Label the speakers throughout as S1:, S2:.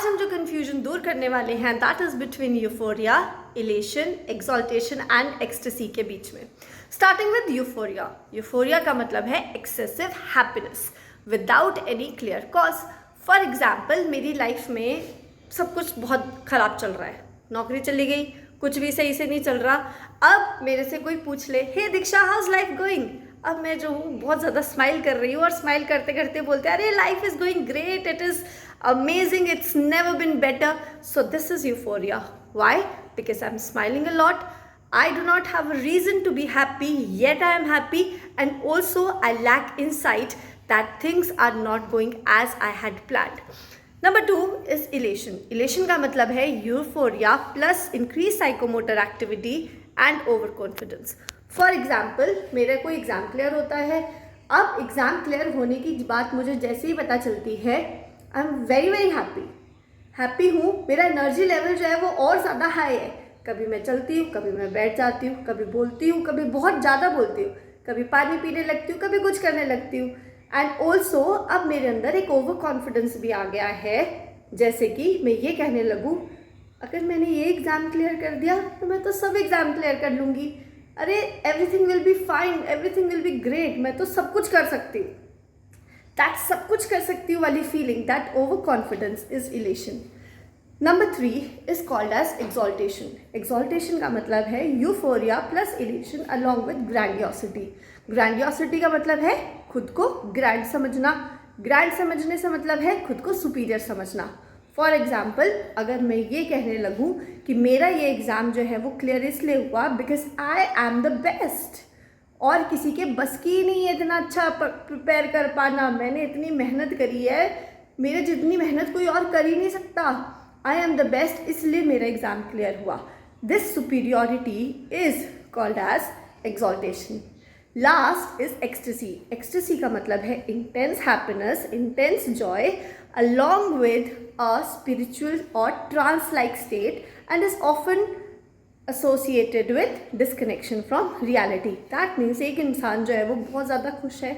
S1: आज हम जो कंफ्यूजन दूर करने वाले हैं that is between euphoria, elation, exaltation and ecstasy के बीच में। Starting with euphoria. यूफोरिया का मतलब है excessive happiness without any clear cause. For example, मेरी लाइफ में सब कुछ बहुत ख़राब चल रहा है, नौकरी चली गई, कुछ भी सही से नहीं चल रहा। अब मेरे से कोई पूछ ले, हे दीक्षा हाउस लाइफ गोइंग, अब मैं जो हूँ बहुत ज़्यादा स्माइल कर रही हूँ और स्माइल करते करते बोलते हैं, अरे life is going great, it is amazing, it's never been better. So this is euphoria. Why? Because I'm smiling a lot. I do not have a reason to be happy, yet I am happy, and also I lack insight that things are not going as I had planned. Number 2 is elation. Elation का मतलब है euphoria plus increased psychomotor activity and overconfidence. For example, मेरा कोई exam clear होता है। अब exam clear होने की बात मुझे जैसे ही पता चलती है, I am very very happy हूँ, मेरा एनर्जी लेवल जो है वो और ज़्यादा हाई है। कभी मैं चलती हूँ, कभी मैं बैठ जाती हूँ, कभी बोलती हूँ, कभी बहुत ज़्यादा बोलती हूँ, कभी पानी पीने लगती हूँ, कभी कुछ करने लगती हूँ। एंड ऑल्सो अब मेरे अंदर एक ओवर कॉन्फिडेंस भी आ गया है, जैसे कि मैं ये कहने लगूँ, अगर मैंने ये एग्ज़ाम क्लियर कर दिया तो मैं तो सब एग्ज़ाम क्लियर कर लूँगी। अरे everything will be fine, everything will be great, मैं तो सब कुछ कर सकती हूँ। दैट सब कुछ कर सकती हूँ वाली feeling, that over confidence is elation. Number 3 is called as exaltation. Exaltation का मतलब है euphoria plus elation along with grandiosity. Grandiosity का मतलब है खुद को ग्रैंड समझना, ग्रैंड समझने से मतलब है खुद को सुपीरियर समझना। फॉर एग्जाम्पल, अगर मैं ये कहने लगूँ कि मेरा ये एग्ज़ाम जो है वो क्लियर इसलिए हुआ because I am the best, और किसी के बस की ही नहीं है इतना अच्छा प्रिपेयर कर पाना, मैंने इतनी मेहनत करी है, मेरे जितनी मेहनत कोई और कर ही नहीं सकता, आई एम द बेस्ट, इसलिए मेरा एग्ज़ाम क्लियर हुआ। This superiority is called as exaltation. Last is ecstasy. Ecstasy का मतलब है intense happiness, intense joy along with a spiritual or trance-like state and is often associated with disconnection from reality. That means एक इंसान जो है वो बहुत ज़्यादा खुश है,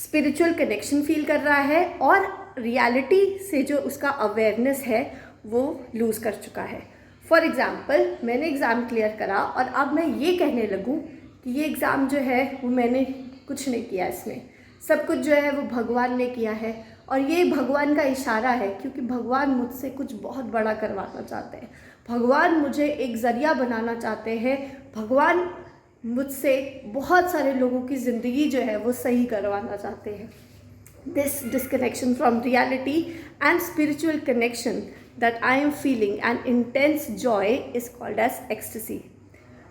S1: स्पिरिचुअल कनेक्शन फील कर रहा है और रियलिटी से जो उसका अवेयरनेस है वो लूज़ कर चुका है। फॉर एग्ज़ाम्पल, मैंने एग्ज़ाम क्लियर करा और अब मैं ये कहने लगूँ कि ये एग्ज़ाम जो है वो मैंने कुछ नहीं किया, इसमें सब कुछ जो है वो भगवान ने किया है और ये भगवान का इशारा है, क्योंकि भगवान मुझसे कुछ बहुत बड़ा करवाना चाहते हैं, भगवान मुझे एक ज़रिया बनाना चाहते हैं, भगवान मुझसे बहुत सारे लोगों की ज़िंदगी जो है वो सही करवाना चाहते हैं। This disconnection from reality and spiritual connection that I am feeling and intense joy is called as ecstasy.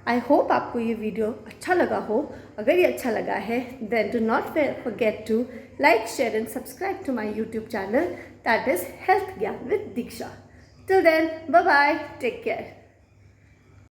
S1: I hope आपको ये वीडियो अच्छा लगा हो। अगर ये अच्छा लगा है then do not forget to like, share and subscribe to my YouTube channel that is health Gyan with Diksha. Till then, bye-bye, take care.